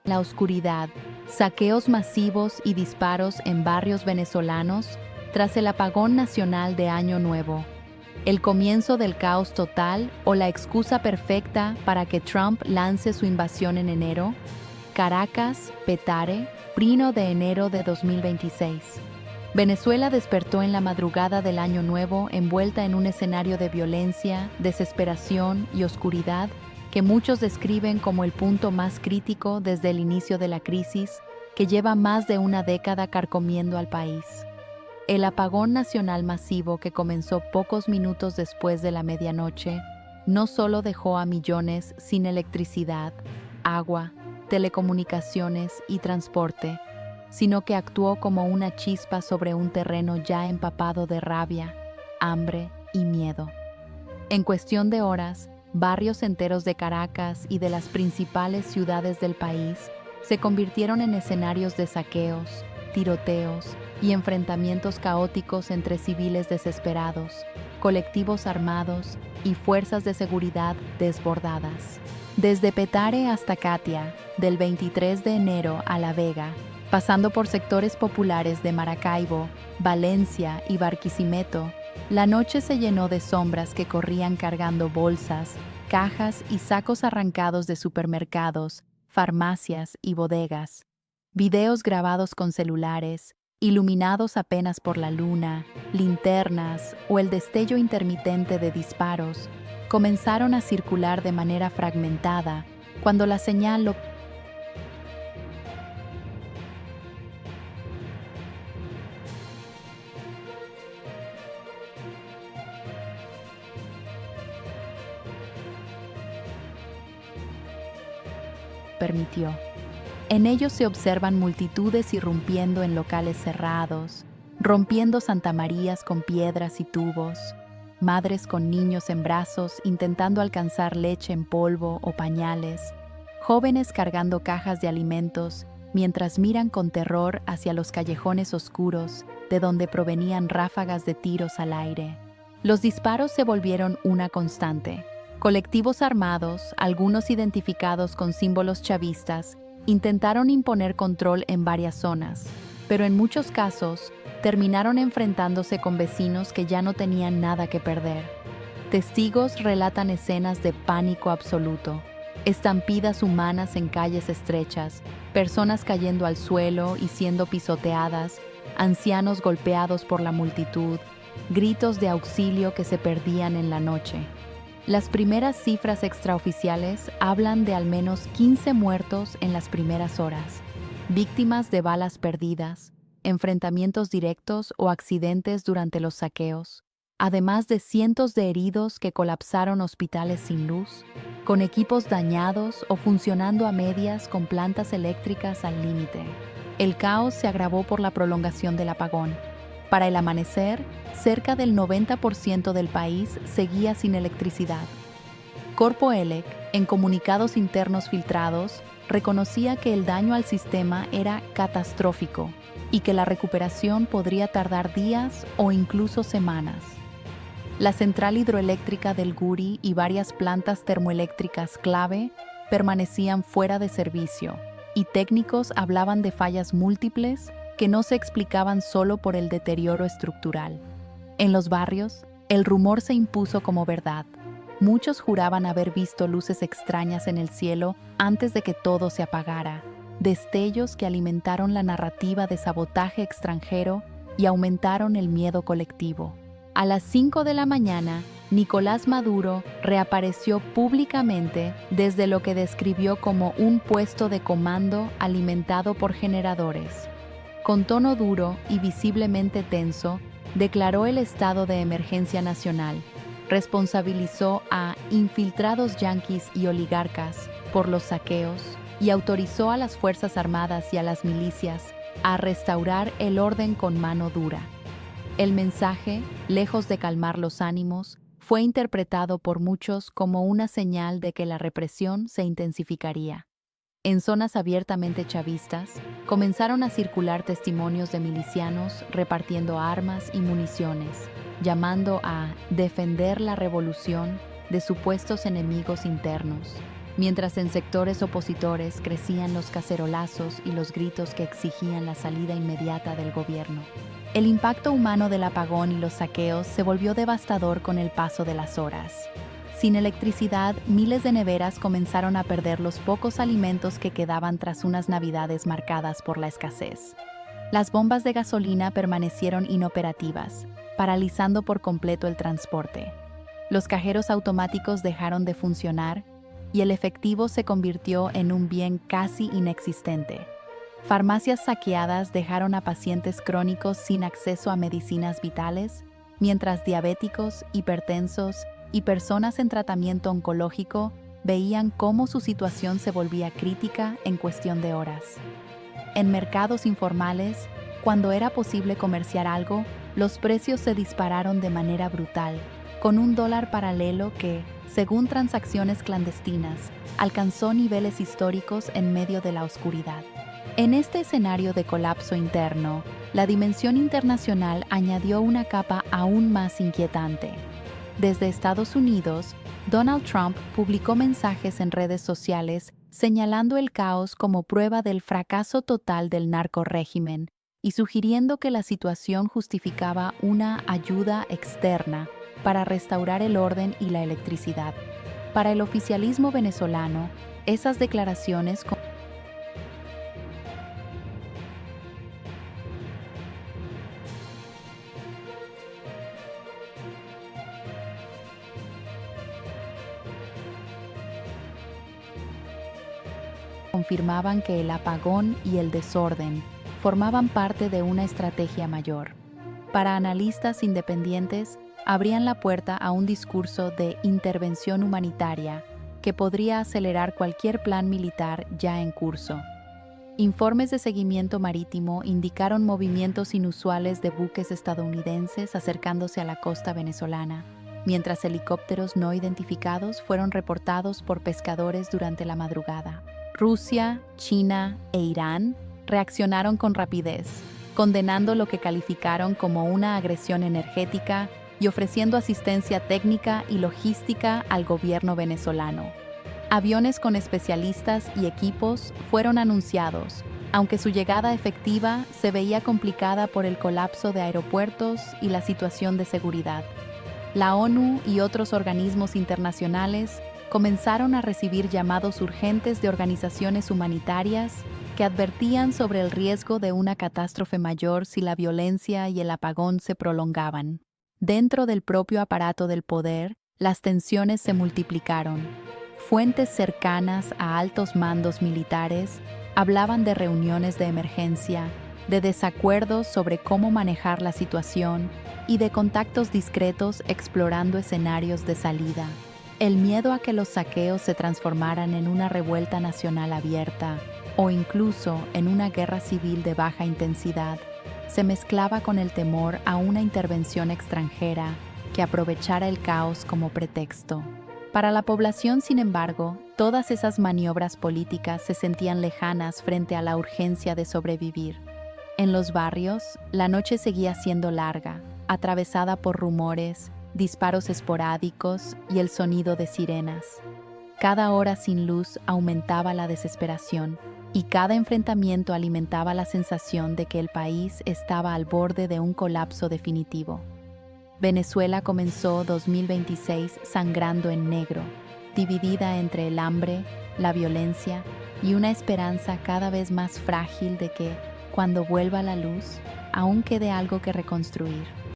La oscuridad, saqueos masivos y disparos en barrios venezolanos tras el apagón nacional de Año Nuevo. El comienzo del caos total o la excusa perfecta para que Trump lance su invasión en enero. Caracas, Petare, 1 de enero de 2026. Venezuela despertó en la madrugada del Año Nuevo envuelta en un escenario de violencia, desesperación y oscuridad que muchos describen como el punto más crítico desde el inicio de la crisis, que lleva más de una década carcomiendo al país. El apagón nacional masivo que comenzó pocos minutos después de la medianoche no solo dejó a millones sin electricidad, agua, telecomunicaciones y transporte, sino que actuó como una chispa sobre un terreno ya empapado de rabia, hambre y miedo. En cuestión de horas, barrios enteros de Caracas y de las principales ciudades del país se convirtieron en escenarios de saqueos, tiroteos y enfrentamientos caóticos entre civiles desesperados, colectivos armados y fuerzas de seguridad desbordadas. Desde Petare hasta Catia, del 23 de enero a La Vega, pasando por sectores populares de Maracaibo, Valencia y Barquisimeto, la noche se llenó de sombras que corrían cargando bolsas, cajas y sacos arrancados de supermercados, farmacias y bodegas. Videos grabados con celulares, iluminados apenas por la luna, linternas o el destello intermitente de disparos, comenzaron a circular de manera fragmentada cuando la señal lo permitió. En ellos se observan multitudes irrumpiendo en locales cerrados, rompiendo santamarías con piedras y tubos, madres con niños en brazos intentando alcanzar leche en polvo o pañales, jóvenes cargando cajas de alimentos mientras miran con terror hacia los callejones oscuros de donde provenían ráfagas de tiros al aire. Los disparos se volvieron una constante. Colectivos armados, algunos identificados con símbolos chavistas, intentaron imponer control en varias zonas, pero en muchos casos terminaron enfrentándose con vecinos que ya no tenían nada que perder. Testigos relatan escenas de pánico absoluto, estampidas humanas en calles estrechas, personas cayendo al suelo y siendo pisoteadas, ancianos golpeados por la multitud, gritos de auxilio que se perdían en la noche. Las primeras cifras extraoficiales hablan de al menos 15 muertos en las primeras horas, víctimas de balas perdidas, enfrentamientos directos o accidentes durante los saqueos, además de cientos de heridos que colapsaron hospitales sin luz, con equipos dañados o funcionando a medias con plantas eléctricas al límite. El caos se agravó por la prolongación del apagón. Para el amanecer, cerca del 90% del país seguía sin electricidad. Corpo ELEC, en comunicados internos filtrados, reconocía que el daño al sistema era catastrófico y que la recuperación podría tardar días o incluso semanas. La central hidroeléctrica del Guri y varias plantas termoeléctricas clave permanecían fuera de servicio, y técnicos hablaban de fallas múltiples que no se explicaban solo por el deterioro estructural. En los barrios, el rumor se impuso como verdad. Muchos juraban haber visto luces extrañas en el cielo antes de que todo se apagara, destellos que alimentaron la narrativa de sabotaje extranjero y aumentaron el miedo colectivo. A las 5 de la mañana, Nicolás Maduro reapareció públicamente desde lo que describió como un puesto de comando alimentado por generadores. Con tono duro y visiblemente tenso, declaró el estado de emergencia nacional, responsabilizó a infiltrados yanquis y oligarcas por los saqueos y autorizó a las Fuerzas Armadas y a las milicias a restaurar el orden con mano dura. El mensaje, lejos de calmar los ánimos, fue interpretado por muchos como una señal de que la represión se intensificaría. En zonas abiertamente chavistas, comenzaron a circular testimonios de milicianos repartiendo armas y municiones, llamando a defender la revolución de supuestos enemigos internos. mientras en sectores opositores crecían los cacerolazos y los gritos que exigían la salida inmediata del gobierno. El impacto humano del apagón y los saqueos se volvió devastador con el paso de las horas. Sin electricidad, miles de neveras comenzaron a perder los pocos alimentos que quedaban tras unas navidades marcadas por la escasez. Las bombas de gasolina permanecieron inoperativas, paralizando por completo el transporte. Los cajeros automáticos dejaron de funcionar y el efectivo se convirtió en un bien casi inexistente. Farmacias saqueadas dejaron a pacientes crónicos sin acceso a medicinas vitales, mientras diabéticos, hipertensos y personas en tratamiento oncológico veían cómo su situación se volvía crítica en cuestión de horas. En mercados informales, cuando era posible comerciar algo, los precios se dispararon de manera brutal, con un dólar paralelo que, según transacciones clandestinas, alcanzó niveles históricos en medio de la oscuridad. En este escenario de colapso interno, la dimensión internacional añadió una capa aún más inquietante. Desde Estados Unidos, Donald Trump publicó mensajes en redes sociales señalando el caos como prueba del fracaso total del narcorrégimen y sugiriendo que la situación justificaba una ayuda externa para restaurar el orden y la electricidad. Para el oficialismo venezolano, esas declaraciones confirmaban que el apagón y el desorden formaban parte de una estrategia mayor. Para analistas independientes, abrían la puerta a un discurso de intervención humanitaria que podría acelerar cualquier plan militar ya en curso. Informes de seguimiento marítimo indicaron movimientos inusuales de buques estadounidenses acercándose a la costa venezolana, mientras helicópteros no identificados fueron reportados por pescadores durante la madrugada. Rusia, China e Irán reaccionaron con rapidez, condenando lo que calificaron como una agresión energética y ofreciendo asistencia técnica y logística al gobierno venezolano. Aviones con especialistas y equipos fueron anunciados, aunque su llegada efectiva se veía complicada por el colapso de aeropuertos y la situación de seguridad. La ONU y otros organismos internacionales comenzaron a recibir llamados urgentes de organizaciones humanitarias que advertían sobre el riesgo de una catástrofe mayor si la violencia y el apagón se prolongaban. Dentro del propio aparato del poder, las tensiones se multiplicaron. Fuentes cercanas a altos mandos militares hablaban de reuniones de emergencia, de desacuerdos sobre cómo manejar la situación y de contactos discretos explorando escenarios de salida. El miedo a que los saqueos se transformaran en una revuelta nacional abierta o incluso en una guerra civil de baja intensidad se mezclaba con el temor a una intervención extranjera que aprovechara el caos como pretexto. Para la población, sin embargo, todas esas maniobras políticas se sentían lejanas frente a la urgencia de sobrevivir. En los barrios, la noche seguía siendo larga, atravesada por rumores, disparos esporádicos y el sonido de sirenas. Cada hora sin luz aumentaba la desesperación y cada enfrentamiento alimentaba la sensación de que el país estaba al borde de un colapso definitivo. Venezuela comenzó 2026 sangrando en negro, dividida entre el hambre, la violencia y una esperanza cada vez más frágil de que, cuando vuelva la luz, aún quede algo que reconstruir.